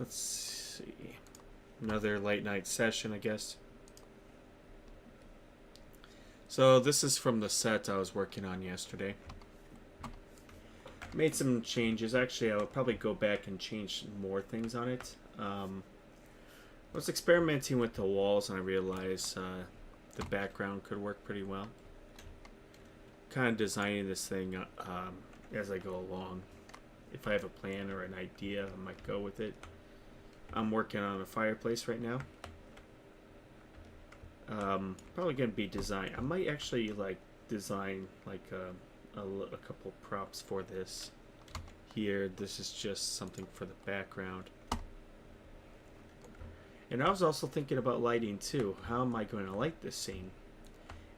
Let's see. Another late night session, I guess. So this is from the set I was working on yesterday. Made some changes. Actually, I will probably go back and change more things on it. I was experimenting with the walls and I realized the background could work pretty well. Kind of designing this thing as I go along. If I have a plan or an idea, I might go with it. I'm working on a fireplace right now. Probably gonna be design. I might actually like design like a couple props for this. Here, this is just something for the background. And I was also thinking about lighting too. How am I going to light this scene?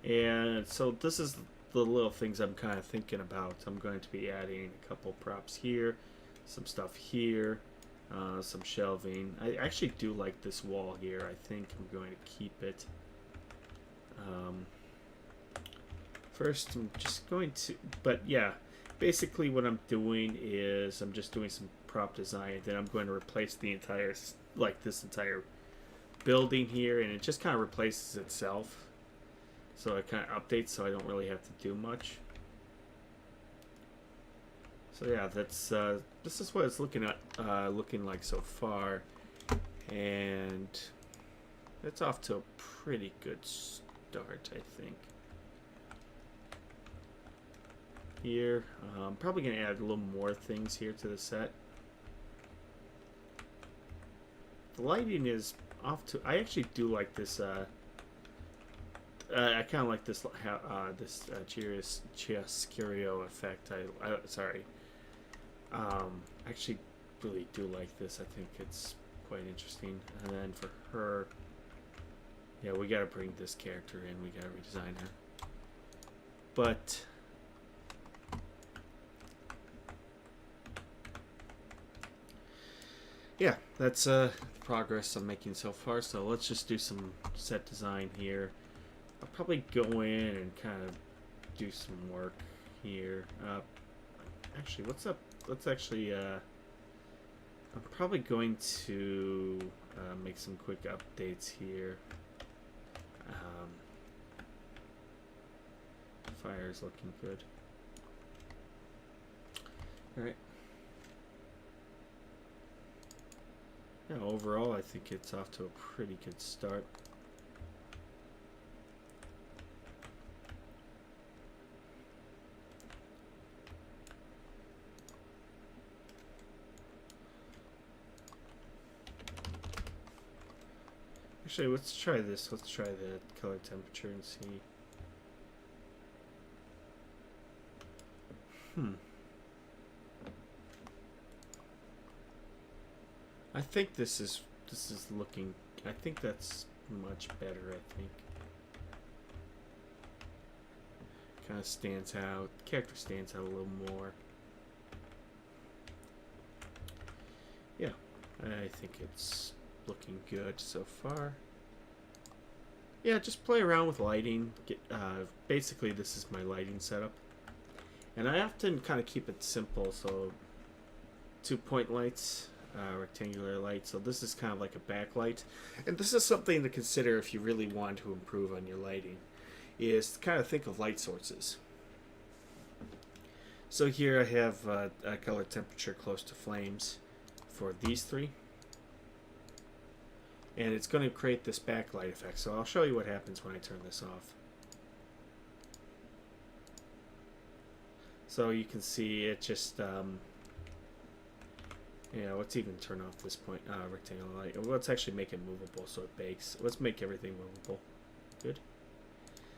And so this is the little things I'm kind of thinking about. I'm going to be adding a couple props here, some stuff here, some shelving. I actually do like this wall here. I think I'm going to keep it. First, I'm just going to, but yeah, basically what I'm doing is I'm just doing some prop design. Then I'm going to replace the entire, like this entire building here, and it just kind of replaces itself. So it kind of updates, so I don't really have to do much. So yeah, that's this is what it's looking like so far, and it's off to a pretty good start, I think. Here, I'm probably gonna add a little more things here to the set. The lighting is off to. I actually do like this. I kind of like this. This chiaroscuro effect. Sorry. I actually really do like this. I think it's quite interesting. And then for her, yeah, we gotta bring this character in. We gotta redesign her. But yeah, that's progress I'm making so far. So let's just do some set design here. I'll probably go in and kind of do some work here. Actually, what's up? Let's actually. I'm probably going to make some quick updates here. Fire's looking good. All right. Yeah, overall, I think it's off to a pretty good start. Actually, let's try this. Let's try the color temperature and see. I think this is looking. I think that's much better. I think kind of stands out. The character stands out a little more. Yeah, I think it's looking good so far. Yeah, just play around with lighting. Basically, this is my lighting setup, and I often kind of keep it simple. So 2-point lights. Rectangular light. So this is kind of like a backlight, and this is something to consider if you really want to improve on your lighting, is to kind of think of light sources. So here I have a color temperature close to flames for these three, and it's going to create this backlight effect. So I'll show you what happens when I turn this off. So you can see it just yeah, let's even turn off this point rectangular light. Let's actually make it movable so it bakes. Let's make everything movable. Good.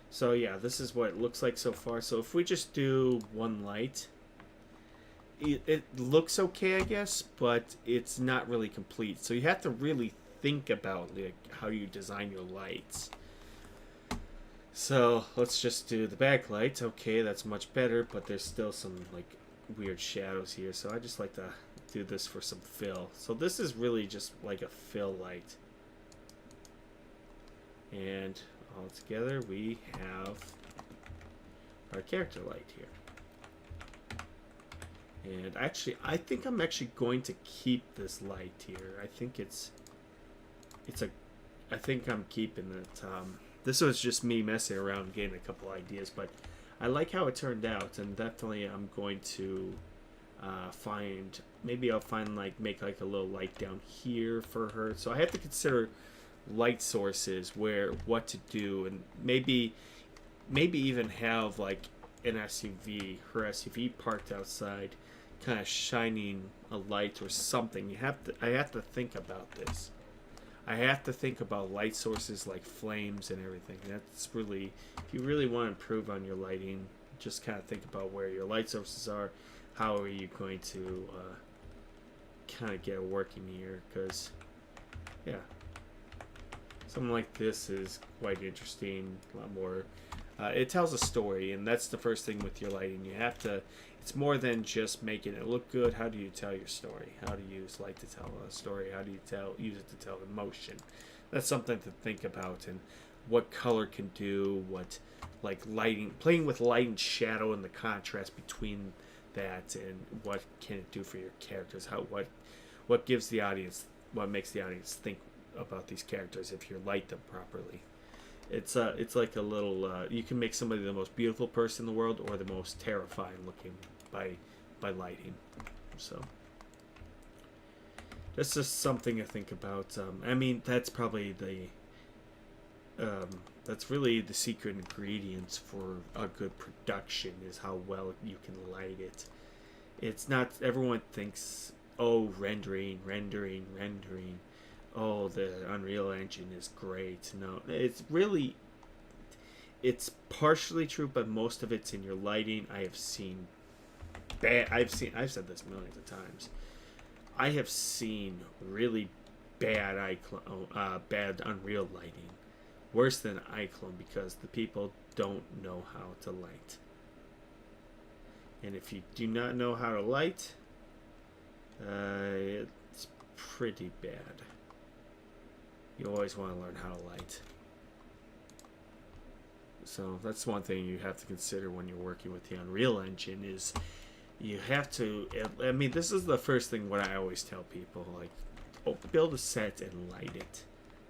So yeah, this is what it looks like so far. So if we just do one light, it looks okay, I guess, but it's not really complete. So you have to really think about like how you design your lights. So let's just do the backlight. Okay, that's much better, but there's still some like weird shadows here. So I just like to do this for some fill. So this is really just like a fill light. And all together we have our character light here. And actually, I think I'm actually going to keep this light here. It's a, I think I'm keeping it. This was just me messing around, getting a couple ideas, but I like how it turned out, and definitely I'm going to find, maybe I'll find like, make like a little light down here for her. So I have to consider light sources, where, what to do, and maybe even have like an SUV, her SUV parked outside, kind of shining a light or something. I have to think about this. I have to think about light sources like flames and everything. That's really, if you really want to improve on your lighting, just kind of think about where your light sources are. How are you going to kind of get it working here? Because, yeah, something like this is quite interesting. A lot more. It tells a story, and that's the first thing with your lighting. You have to. It's more than just making it look good. How do you tell your story? How do you use light to tell a story? How do you use it to tell emotion? That's something to think about, and what color can do. What, like lighting, playing with light and shadow and the contrast between that, and what can it do for your characters? What gives the audience, what makes the audience think about these characters if you light them properly. It's like a little. You can make somebody the most beautiful person in the world or the most terrifying looking by lighting. So that's just something to think about. I mean, that's probably that's really the secret ingredients for a good production, is how well you can light it. It's not, everyone thinks, oh, rendering. Oh, the Unreal Engine is great. No, it's partially true, but most of it's in your lighting. I've said this millions of times. I have seen really bad bad Unreal lighting, worse than iClone, because the people don't know how to light. And if you do not know how to light, it's pretty bad. You always want to learn how to light. So that's one thing you have to consider when you're working with the Unreal Engine, is you have to, I mean, this is the first thing what I always tell people, like, build a set and light it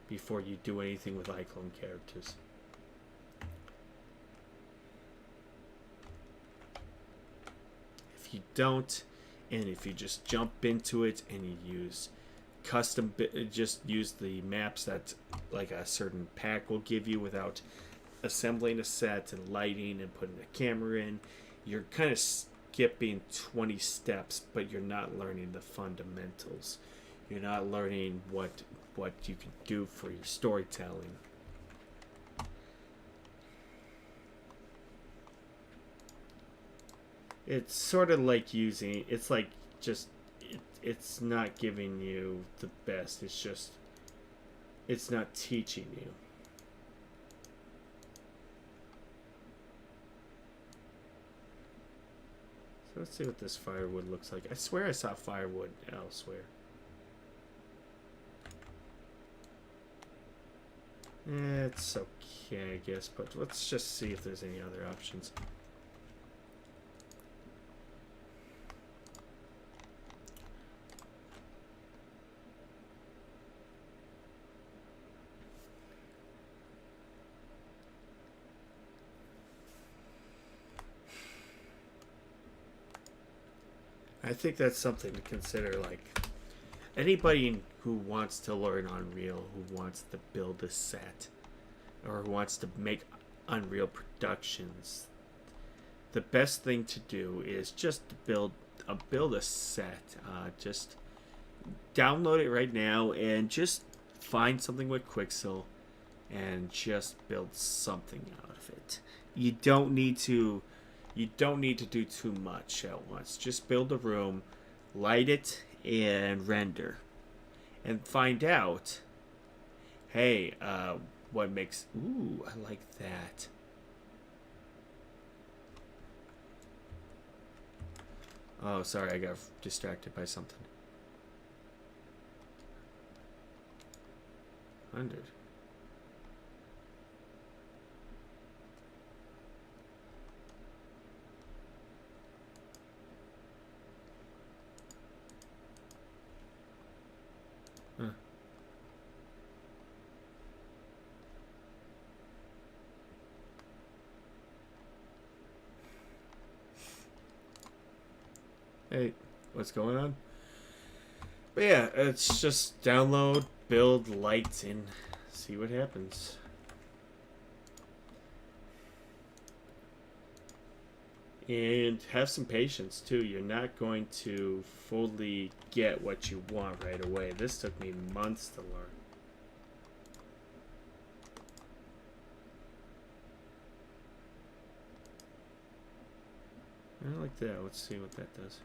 before you do anything with iClone characters. If you don't, and if you just jump into it and you use just use the maps that like a certain pack will give you without assembling a set and lighting and putting a camera in, you're kind of skipping 20 steps, but you're not learning the fundamentals. You're not learning what you can do for your storytelling. It's sort of like using, it's like just it's not giving you the best. It's not teaching you. So let's see what this firewood looks like. I swear I saw firewood elsewhere. It's okay, I guess, but let's just see if there's any other options. I think that's something to consider. Like, anybody who wants to learn Unreal, who wants to build a set, or who wants to make Unreal productions, the best thing to do is just build a set. Just download it right now and just find something with Quixel and just build something out of it. You don't need to do too much at once. Just build a room, light it, and render. And find out, hey, what makes... Ooh, I like that. Oh, sorry, I got distracted by something. 100. Hey, what's going on? But yeah, it's just download, build, light, and see what happens. And have some patience too. You're not going to fully get what you want right away. This took me months to learn. I like that. Let's see what that does.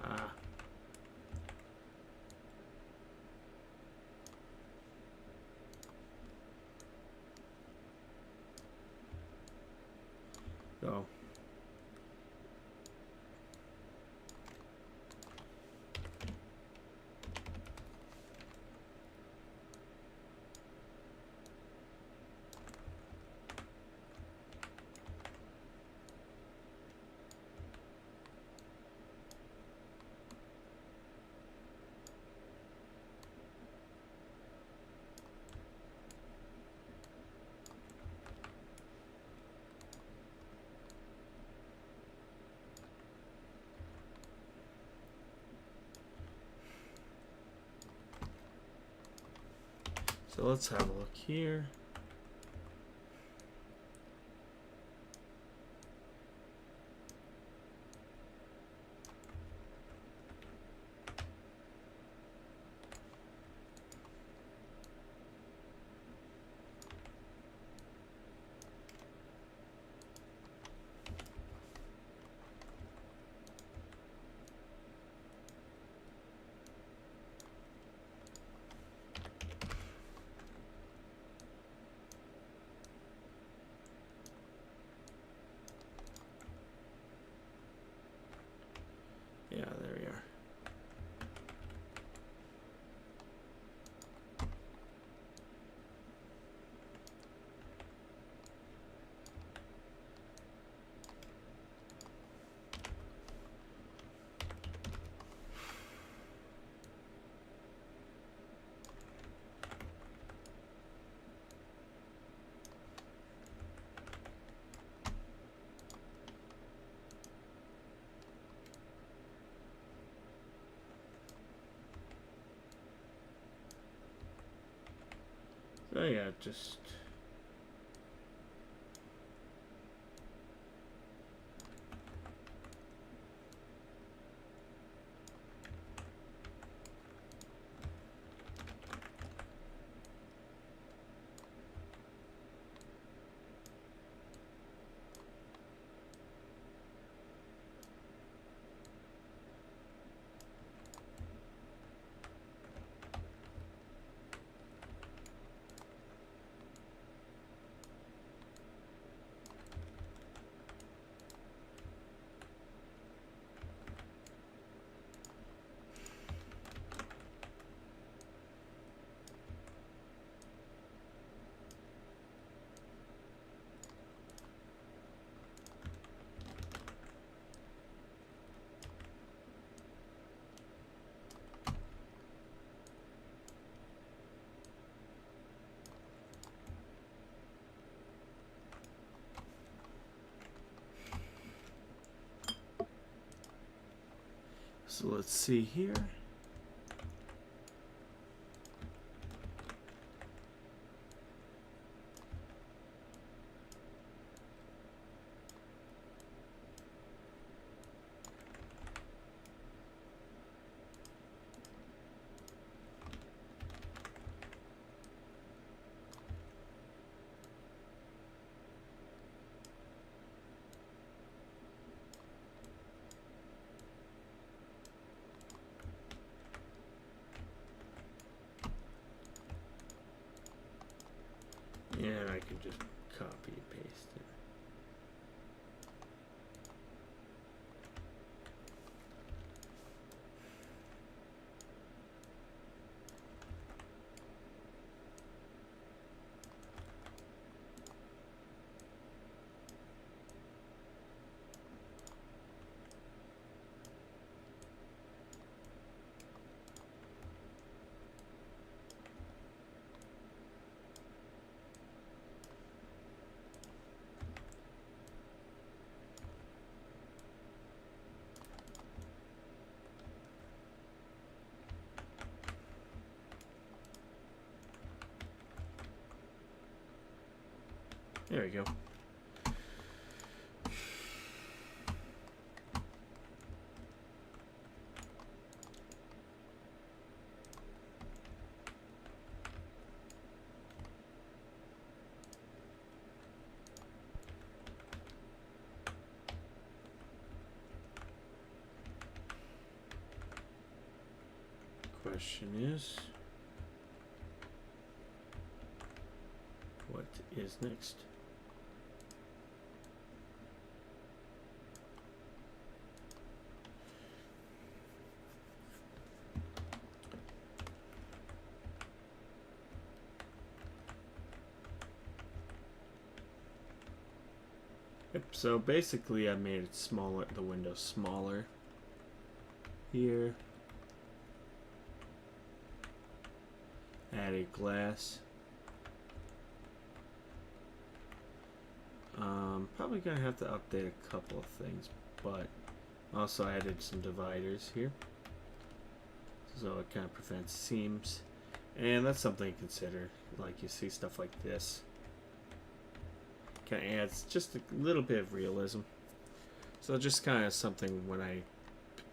Ah. Oh. So let's have a look here. Yeah, there we are. So yeah, just so let's see here. There we go. Question is, what is next? Yep, so basically I made it smaller, the window smaller here. Added glass. Probably gonna have to update a couple of things, but also added some dividers here, so it kind of prevents seams, and that's something to consider. Like you see stuff like this, kind of adds just a little bit of realism. So just kind of something when I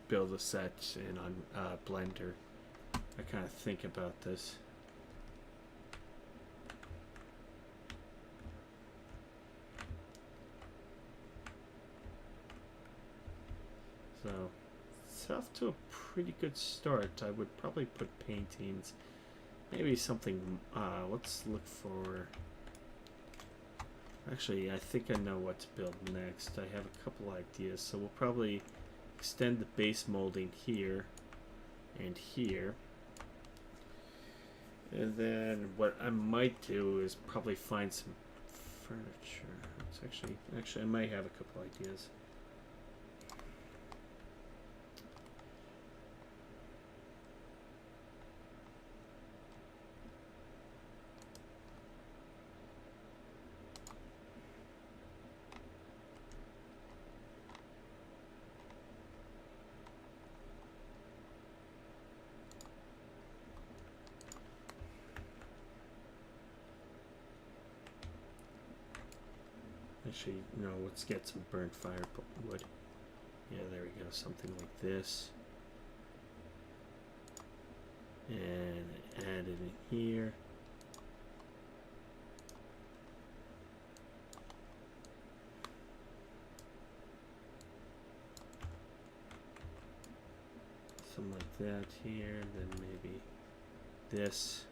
build a set in on Blender, I kind of think about this. So it's off to a pretty good start. I would probably put paintings, maybe something. Let's look for. Actually, I think I know what to build next. I have a couple ideas, so we'll probably extend the base molding here and here. And then what I might do is probably find some furniture. It's actually I might have a couple ideas. Actually, no, let's get some burnt firewood. Yeah, there we go. Something like this. And add it in here. Something like that here. Then maybe this.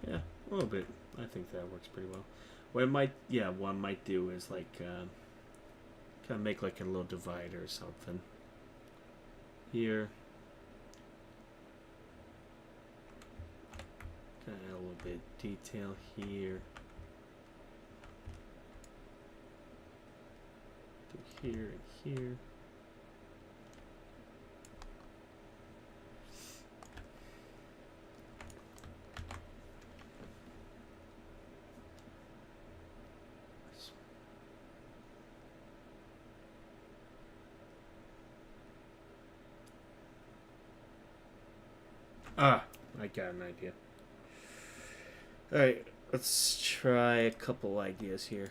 Yeah, a little bit. I think that works pretty well. What I might do is like kind of make like a little divider or something here. Kind of add a little bit of detail here. Do here and here. Ah, I got an idea. Alright, let's try a couple ideas here.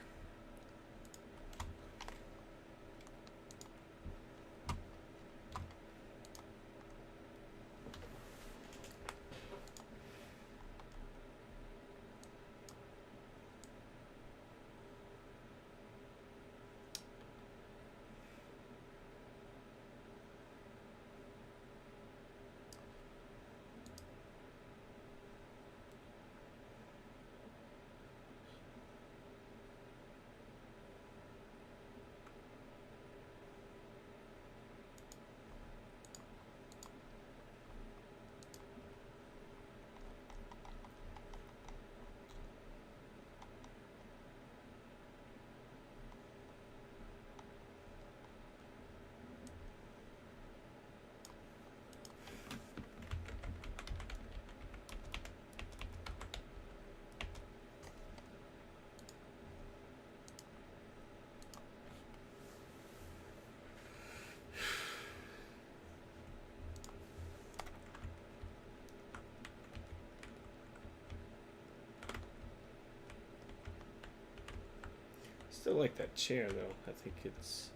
Still like that chair though. I think it's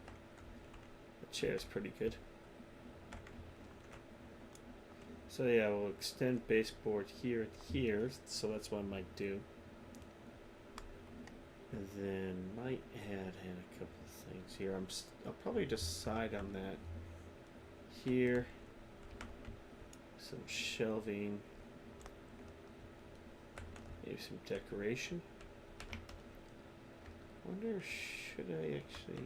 the chair is pretty good. So yeah, we'll extend baseboard here and here. So that's what I might do. And then might add in a couple of things here. I'll probably decide on that here. Some shelving. Maybe some decoration. Wonder, should I actually...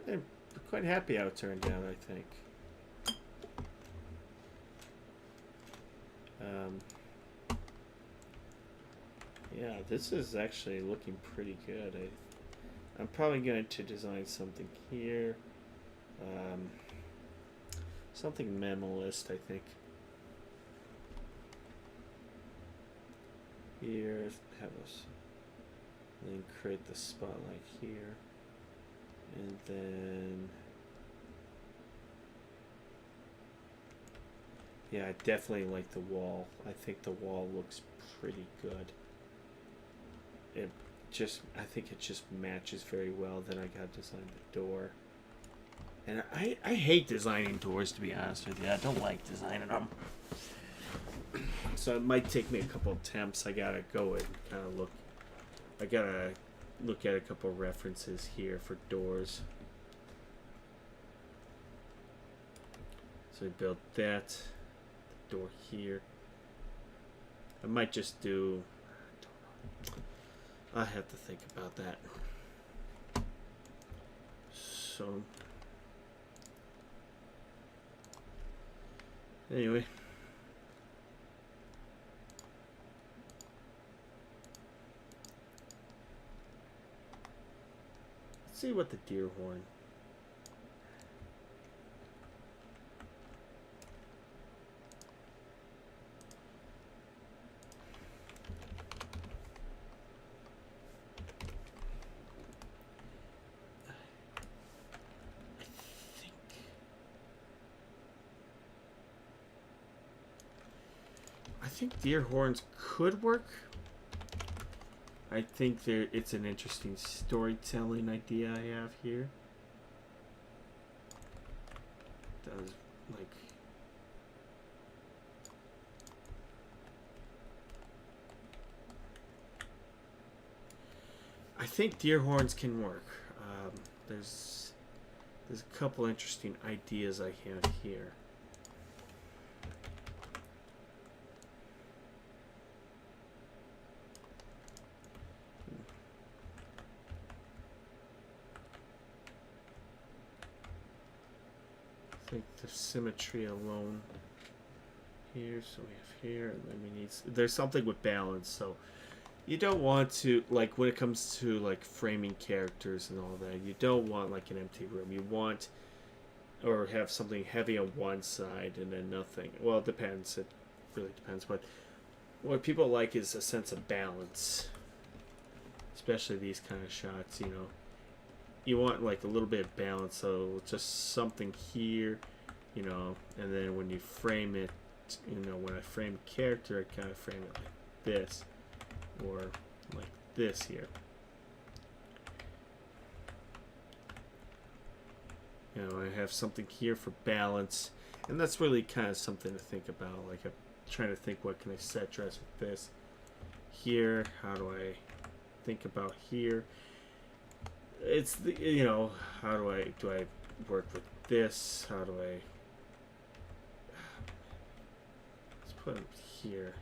I'm quite happy how it turned out, I think. Yeah, this is actually looking pretty good. I'm probably going to design something here. Something minimalist, I think. Here, have us, then create the spotlight here. And then, yeah, I definitely like the wall. I think the wall looks pretty good. I think it just matches very well. Then I got to design the door. And I hate designing doors, to be honest with you. I don't like designing them. So it might take me a couple attempts. I gotta go and kind of look. I gotta look at a couple references here for doors. So I built that door here. I might just do, I have to think about that. So anyway, let's see what the deer horn. I think deer horns could work. I think it's an interesting storytelling idea I have here. That was like, I think deer horns can work. There's a couple interesting ideas I have here. I think the symmetry alone here, so we have here, and then we need, there's something with balance, so you don't want to, like, when it comes to like framing characters and all that, you don't want like an empty room. You want, or have something heavy on one side and then nothing. Well, it depends. It really depends. But what people like is a sense of balance, especially these kind of shots. You know, you want like a little bit of balance. So just something here, you know, and then when you frame it, you know, when I frame a character, I kind of frame it like this. Or like this here. You know, I have something here for balance, and that's really kind of something to think about. Like, I'm trying to think, what can I set dress with this here? How do I think about here? It's the, you know, how do I work with this? How do I, let's put it here.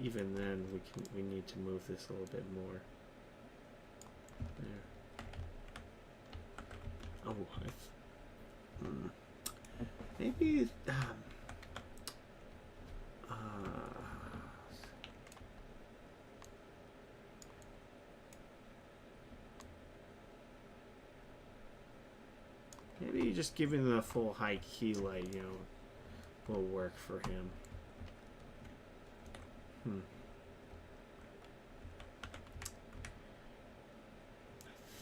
Even then, we need to move this a little bit more. There. Oh, maybe. Maybe just giving the full high key light, you know, will work for him. I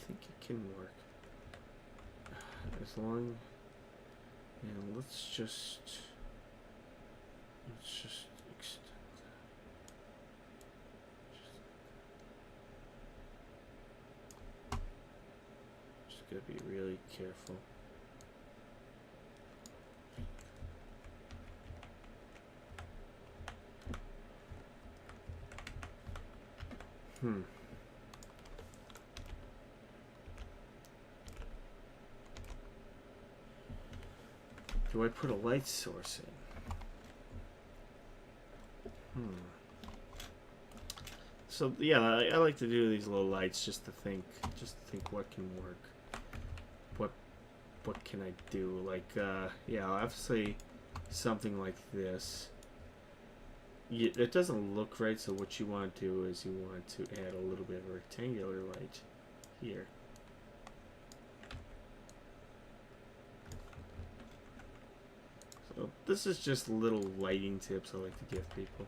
think it can work. as long, and let's just extend that. Just gotta be really careful. Do I put a light source in? So yeah, I like to do these little lights just to think what can work. What can I do? Like yeah, obviously something like this. It doesn't look right, so what you want to do is you want to add a little bit of rectangular light here. So this is just little lighting tips I like to give people.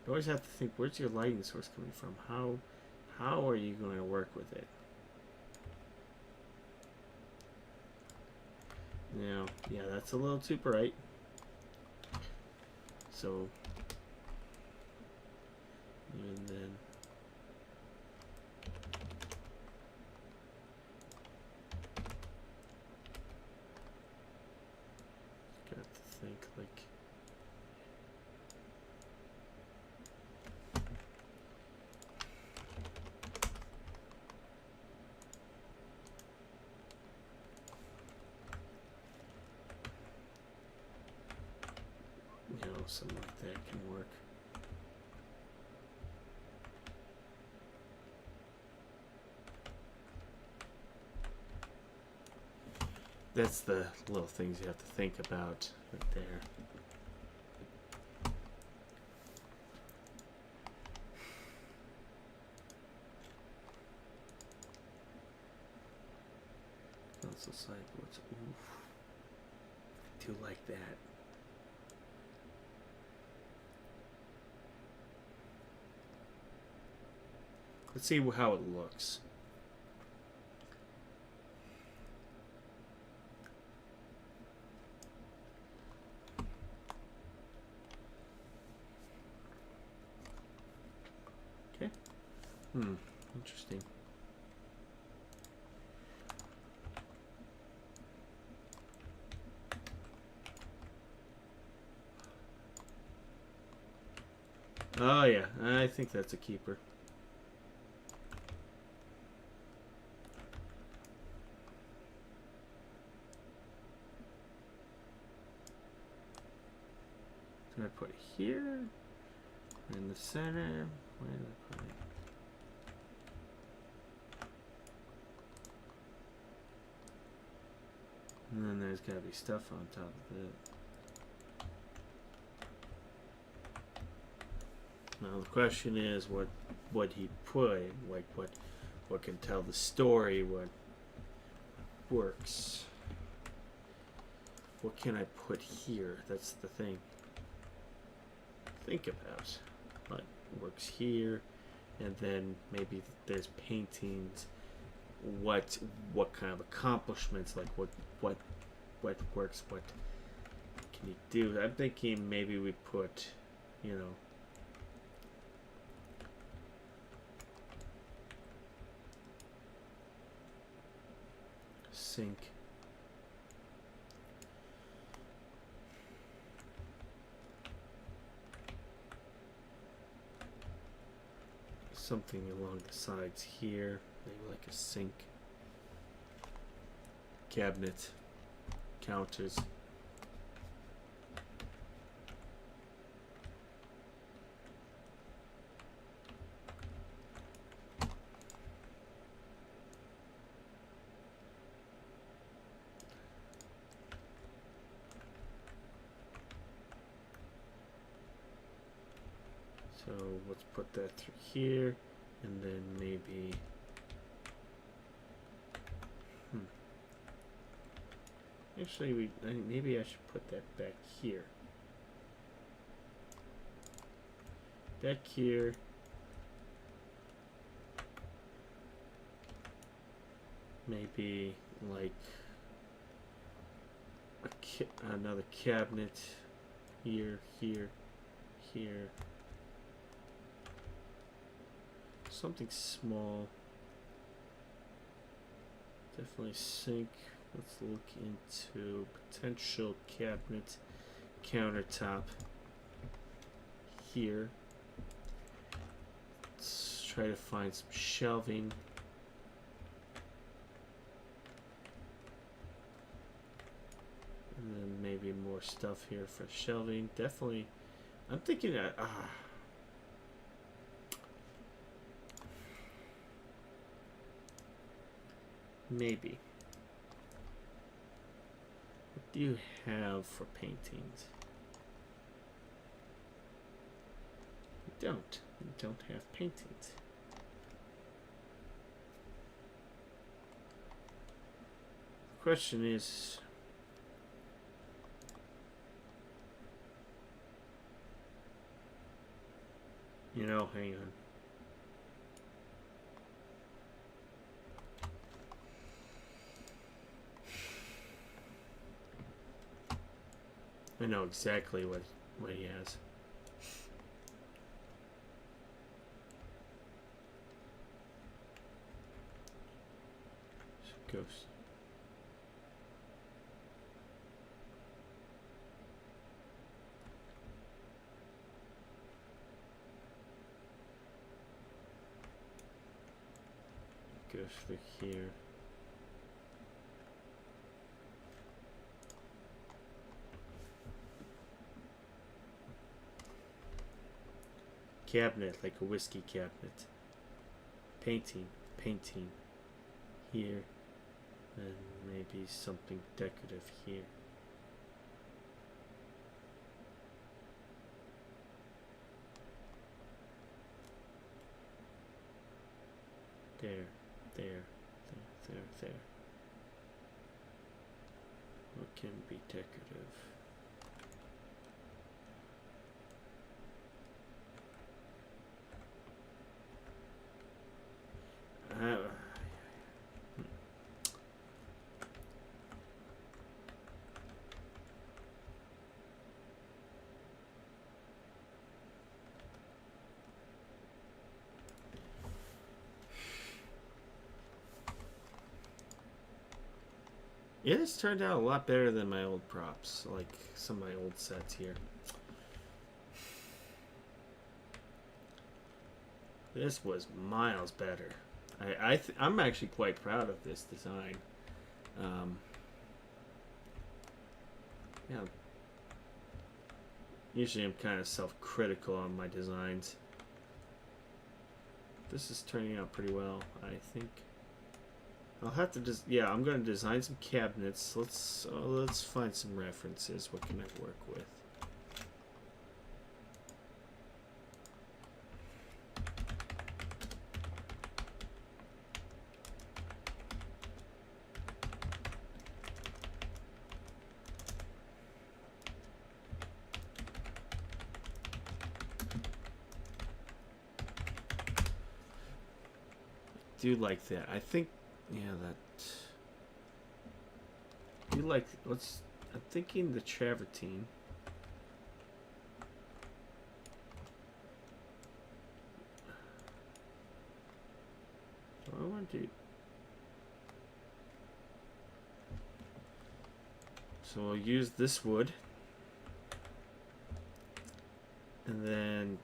You always have to think, where's your lighting source coming from? How are you going to work with it? Now, yeah, that's a little too bright. So, and then got to think like something like that can work. That's the little things you have to think about right there. Also, like, what's oof? I do like that. Let's see how it looks. Okay. Interesting. Oh yeah, I think that's a keeper. I put it here in the center. Where did I put it? And then there's got to be stuff on top of it. Now the question is, what he put, like what can tell the story, what works. What can I put here? That's the thing. Think about what works here, and then maybe there's paintings. What kind of accomplishments? Like what works? What can you do? I'm thinking maybe we put, sink. Something along the sides here, maybe like a sink, cabinet, counters. So let's put that through here, and then maybe actually maybe I should put that back here. Back here. Maybe like another cabinet here, here, here. Something small. Definitely sink. Let's look into potential cabinet countertop here. Let's try to find some shelving. And then maybe more stuff here for shelving. Definitely, I'm thinking that, maybe. What do you have for paintings? You don't. You don't have paintings. The question is, you know, hang on. I know exactly what he has. Ghost. Goes for here. Cabinet, like a whiskey cabinet. Painting, painting here, and maybe something decorative here. There, there. What can be decorative? Yeah, this turned out a lot better than my old props, like some of my old sets here. This was miles better. I'm actually quite proud of this design. Yeah. Usually I'm kind of self-critical on my designs. This is turning out pretty well, I think. I'll have to just, yeah, I'm going to design some cabinets. Let's find some references. What can I work with? I do like that. I think, yeah, that. You like, I'm thinking the travertine. What do I want to do? So we'll use this wood. And then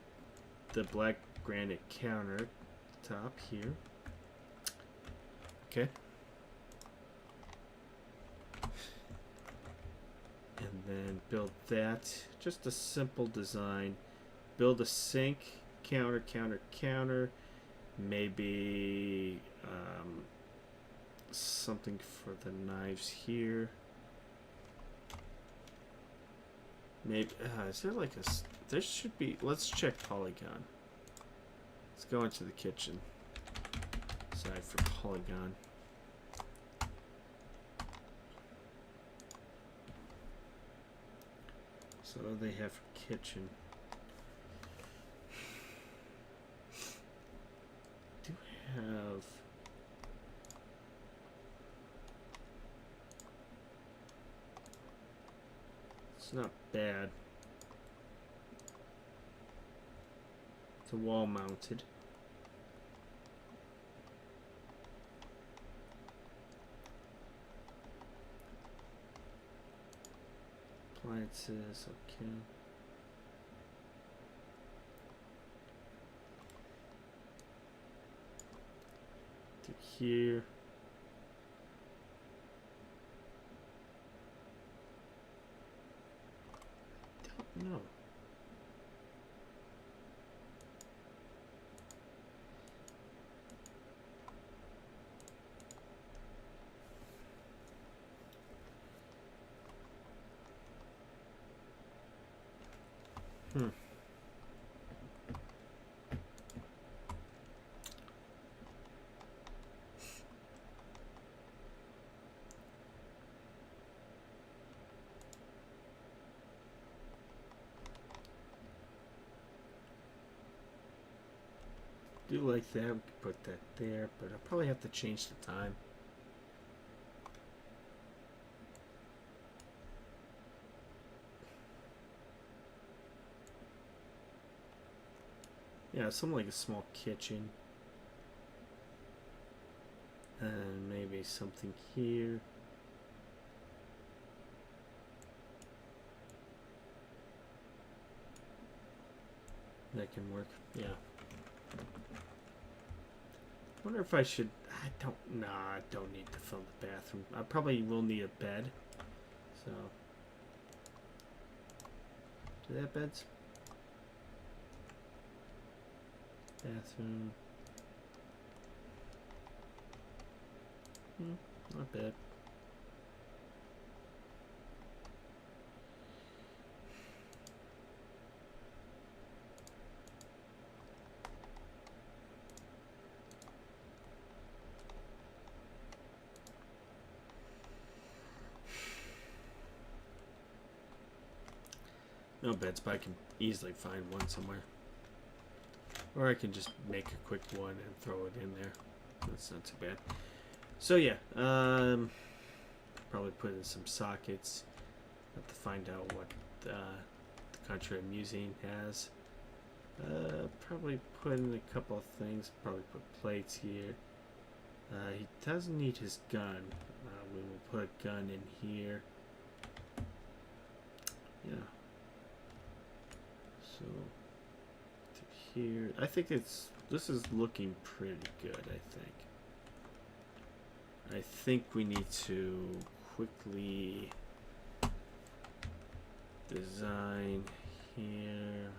the black granite counter top here. Okay. And then build that. Just a simple design. Build a sink, counter. Maybe something for the knives here. Maybe is there like a? There should be. Let's check Polygon. Let's go into the kitchen side for Polygon. So what do they have for kitchen? Do have It's not bad. It's a wall mounted. Appliances, okay. To here. I don't know. Hmm. Do like that, we could put that there, but I'll probably have to change the time. Yeah, something like a small kitchen. And maybe something here. That can work, yeah. I wonder if I should. I don't need to fill the bathroom. I probably will need a bed. So. Do they have beds? Bathroom. Not bad. No beds, but I can easily find one somewhere. Or I can just make a quick one and throw it in there. That's not too bad. So yeah, probably put in some sockets. Have to find out what the country I'm using has. Probably put in a couple of things. Probably put plates here. He doesn't need his gun. We will put a gun in here. Yeah. So to here, I think this is looking pretty good. I think we need to quickly design here.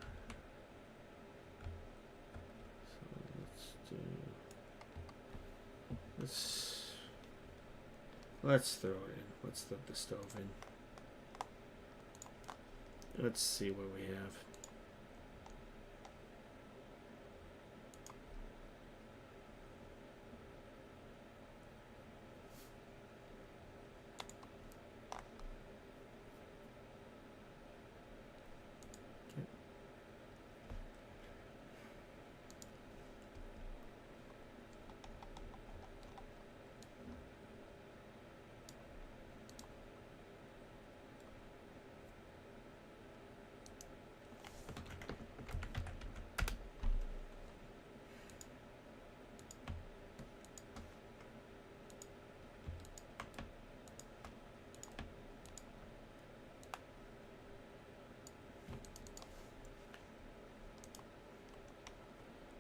So let's throw it in. Let's throw the stove in. Let's see what we have.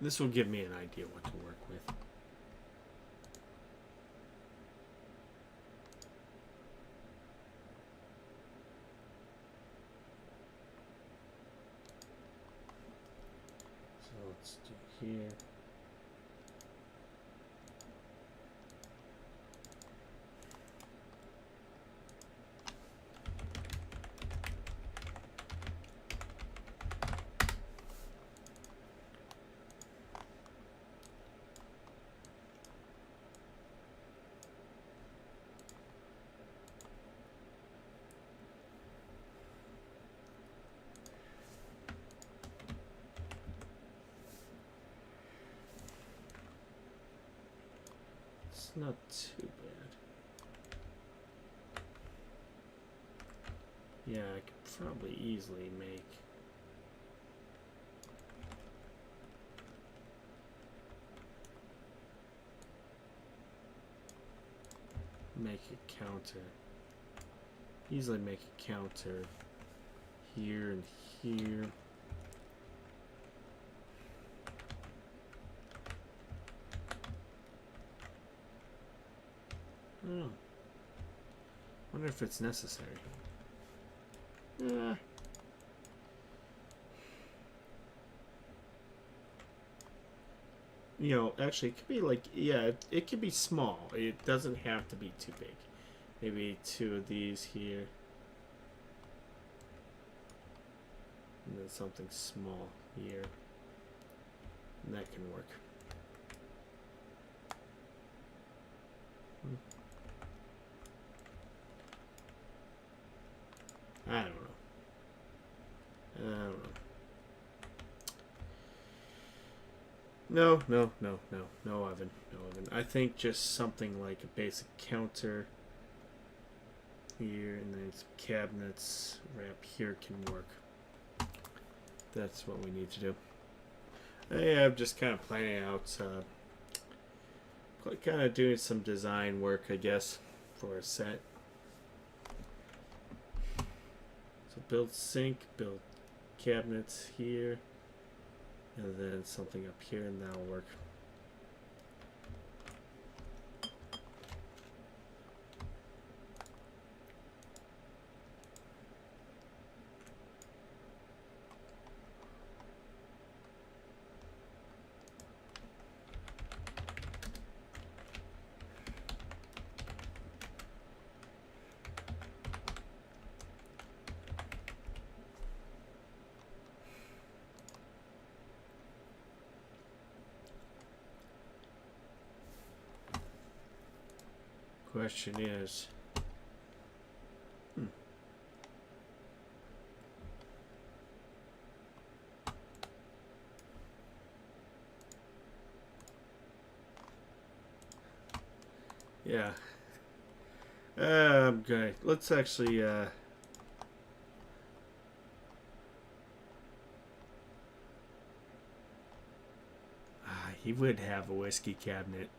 This will give me an idea what to work with. So let's do here. It's not too bad. Yeah, I could probably easily make a counter. Easily make a counter here and here. Oh. Wonder if it's necessary. Yeah. You know, actually, it could be like, yeah, it could be small. It doesn't have to be too big. Maybe 2 of these here. And then something small here. And that can work. I don't know. I don't know. No oven. No oven. I think just something like a basic counter here, and then some cabinets right up here can work. That's what we need to do. Yeah, I'm just kind of planning out, kind of doing some design work, I guess, for a set. So build sink, build cabinets here, and then something up here, and that'll work. Question is, yeah. Okay, let's actually, he would have a whiskey cabinet.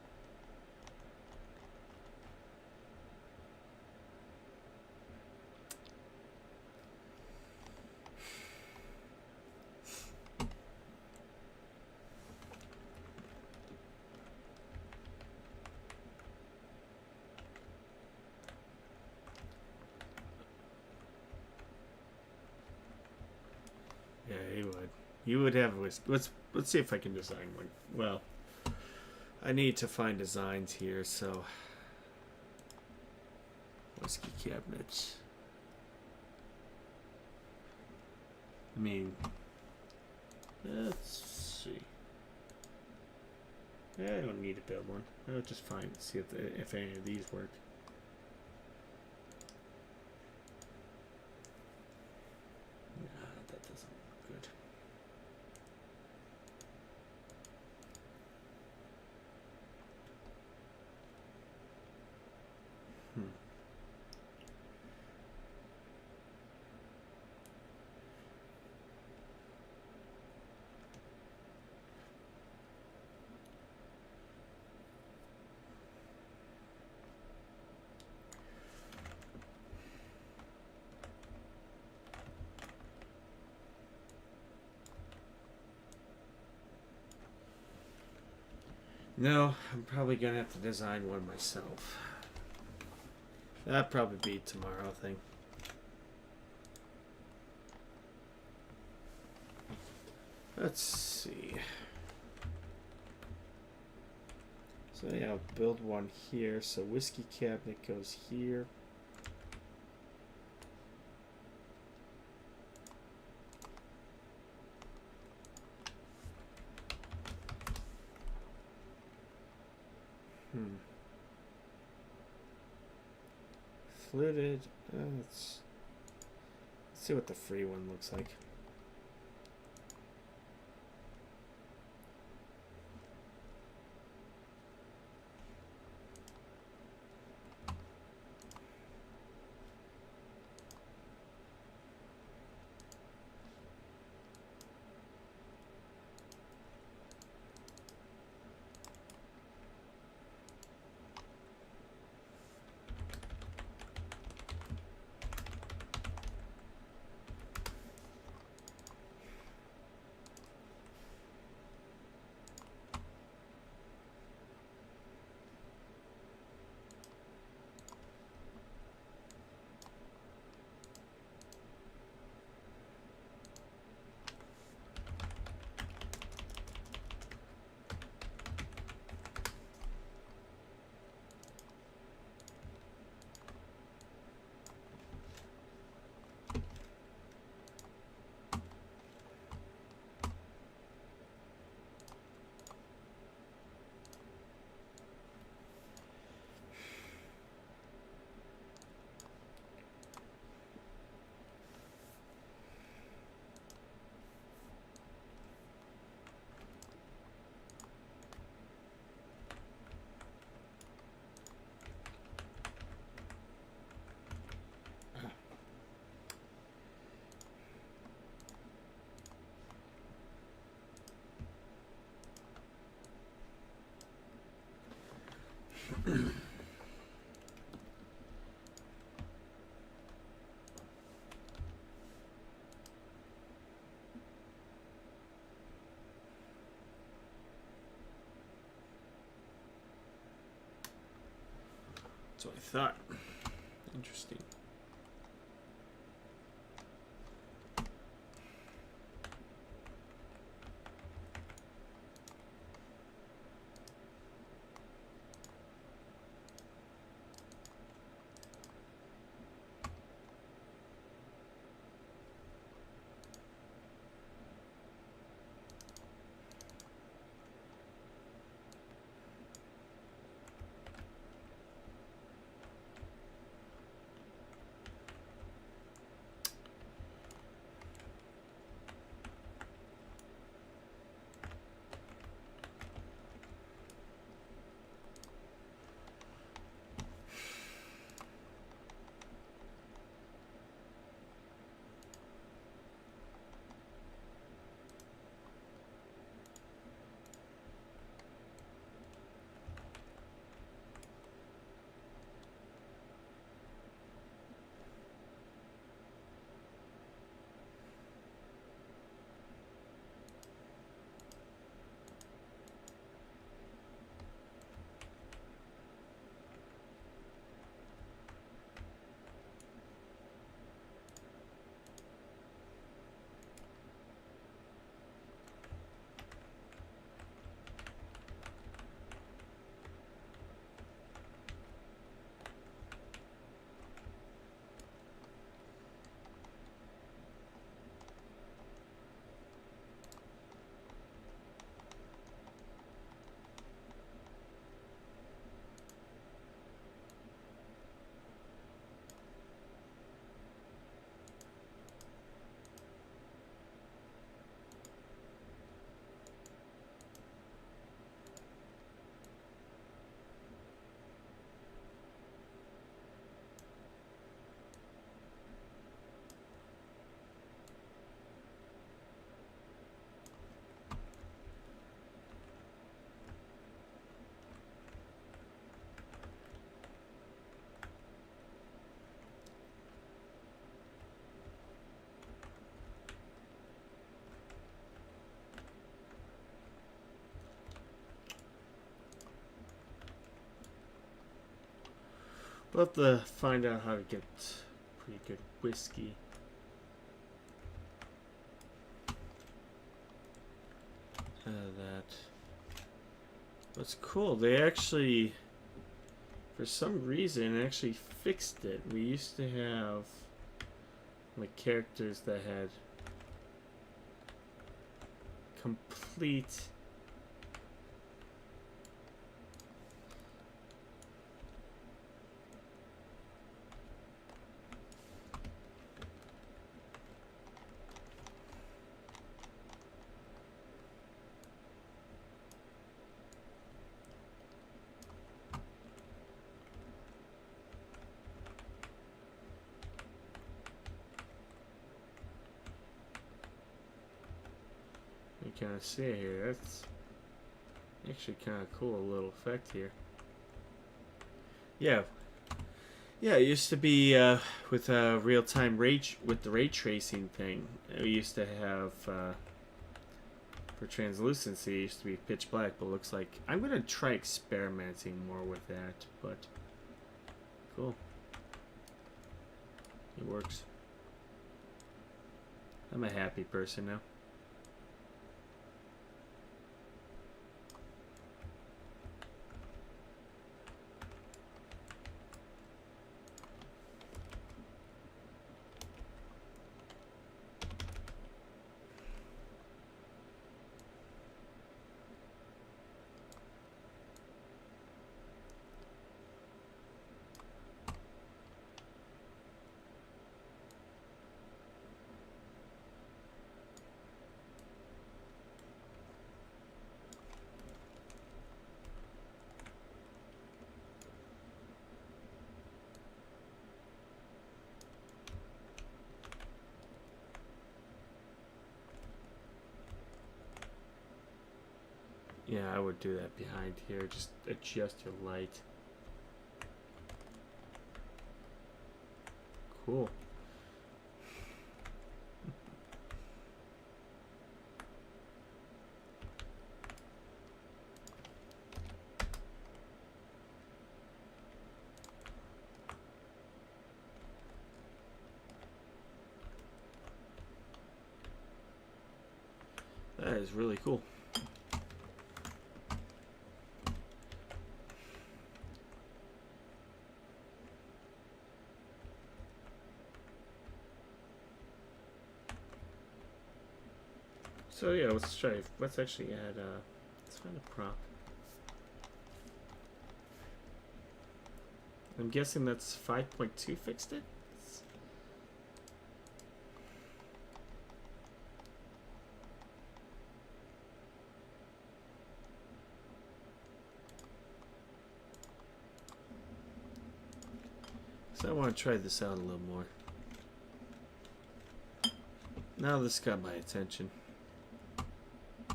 Yeah, he would. You would have a whiskey. Let's see if I can design one. Well, I need to find designs here, so whiskey cabinets. I mean, let's see. I don't need to build one. I'll just see if any of these work. Nah, that doesn't look good. No, I'm probably gonna have to design one myself. That'll probably be tomorrow thing. Let's see. So yeah, I'll build one here. So whiskey cabinet goes here. Fluted. Let's see what the free one looks like. So I thought. Interesting. We'll have to find out how to get pretty good whiskey. That. What's cool, they actually, for some reason, actually fixed it. We used to have like characters that had complete kind of see here. That's actually kind of cool, a little effect here. Yeah, yeah. It used to be with real-time with the ray tracing thing. We used to have for translucency. It used to be pitch black, but looks like I'm gonna try experimenting more with that. But cool, it works. I'm a happy person now. Yeah, I would do that behind here. Just adjust your light. cool. That is really cool. So yeah, let's try. Let's actually add. Let's find a prop. I'm guessing that's 5.2 fixed it. So I want to try this out a little more. Now this got my attention. Oh,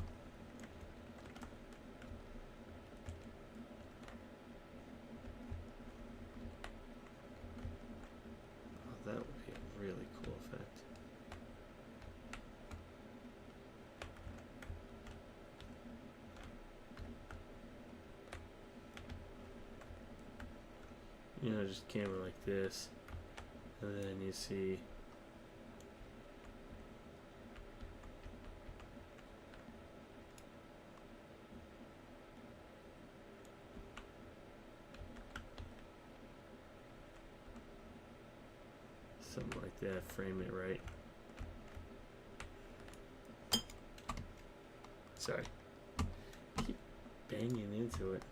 that would be a really cool effect. You know, just camera like this, and then you see something like that, frame it right. Sorry, keep banging into it.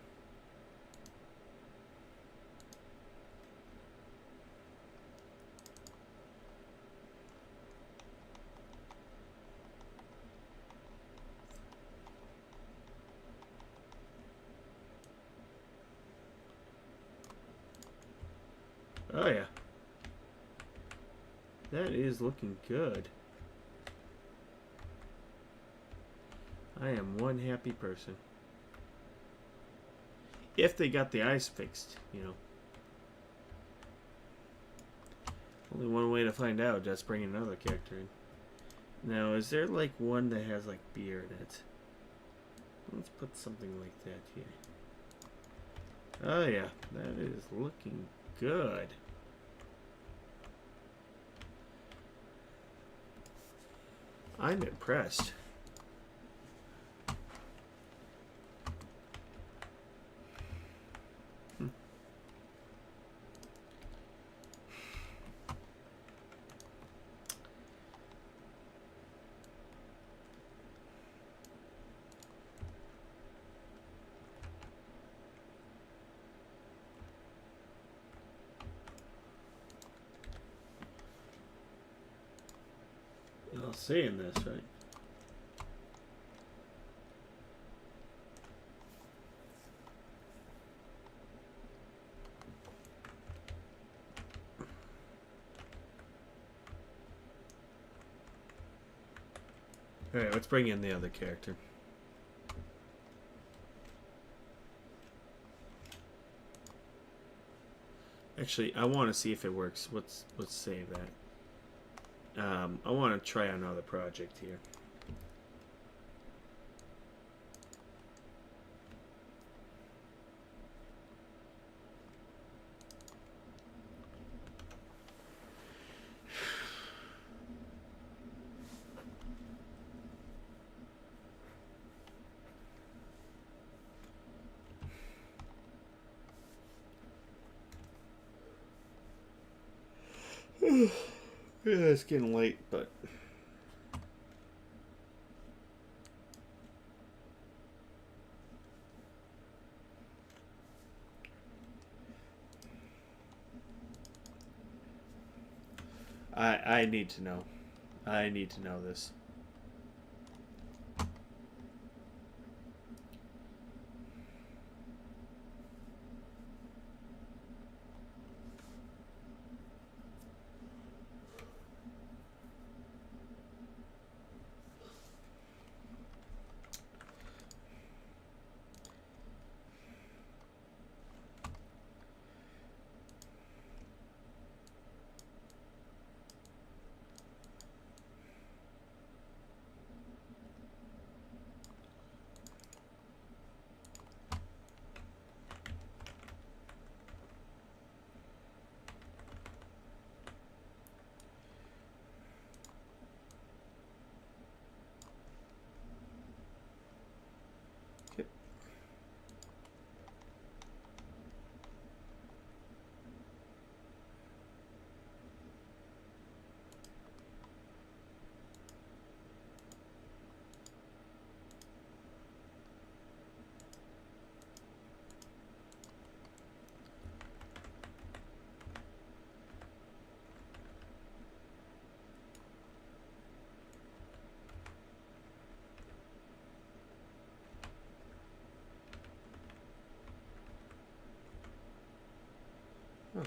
Oh yeah. That is looking good. I am one happy person. If they got the eyes fixed, you know. Only one way to find out, just bring another character in. Now, is there like one that has like beard in it? Let's put something like that here. Oh yeah, that is looking good. I'm impressed. Y'all seeing this, right? Alright, let's bring in the other character. Actually, I want to see if it works. Let's save that. I want to try another project here. Yeah, it's getting late, but I need to know. I need to know this.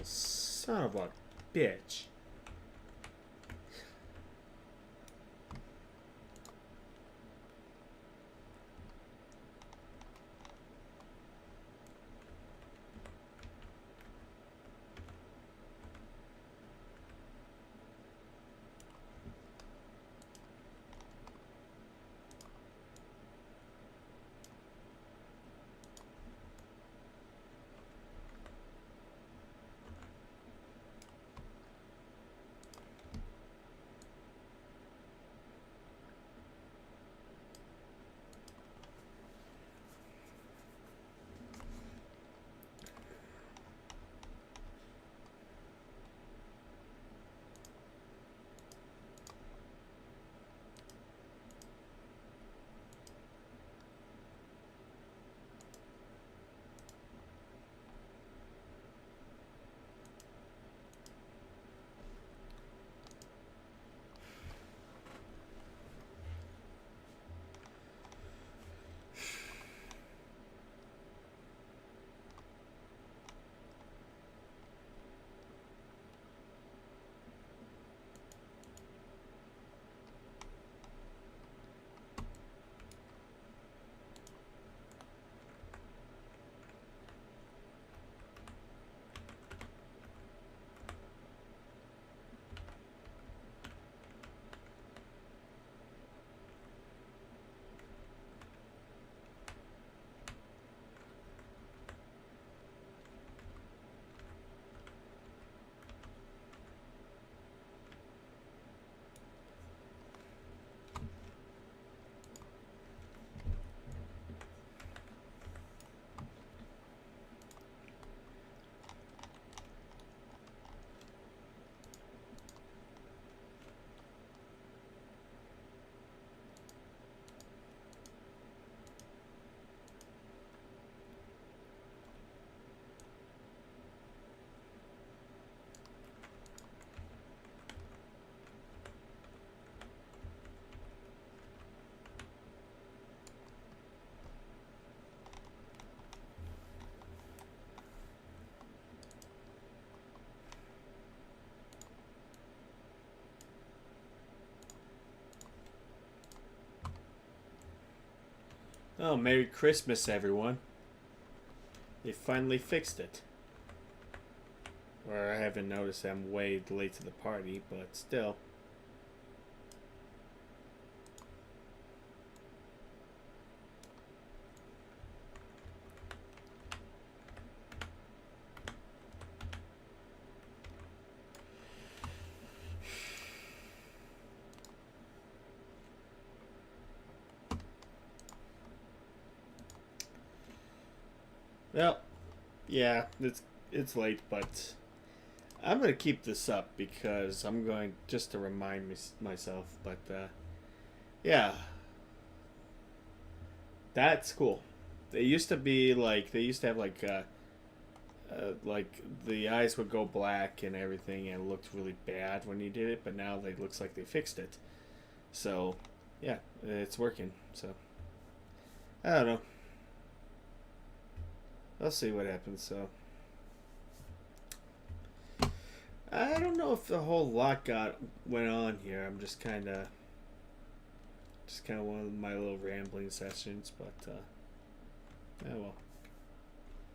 son of a bitch. Oh, Merry Christmas, everyone. They finally fixed it. Or I haven't noticed I'm way late to the party, but still. Well, yeah, it's late, but I'm gonna keep this up because I'm going just to remind myself. But yeah, that's cool. They used to be they used to have like the eyes would go black and everything, and it looked really bad when you did it. But now it looks like they fixed it. So yeah, it's working. So I don't know. I'll see what happens. So I don't know if the whole lot went on here. I'm just kind of one of my little rambling sessions, but oh well.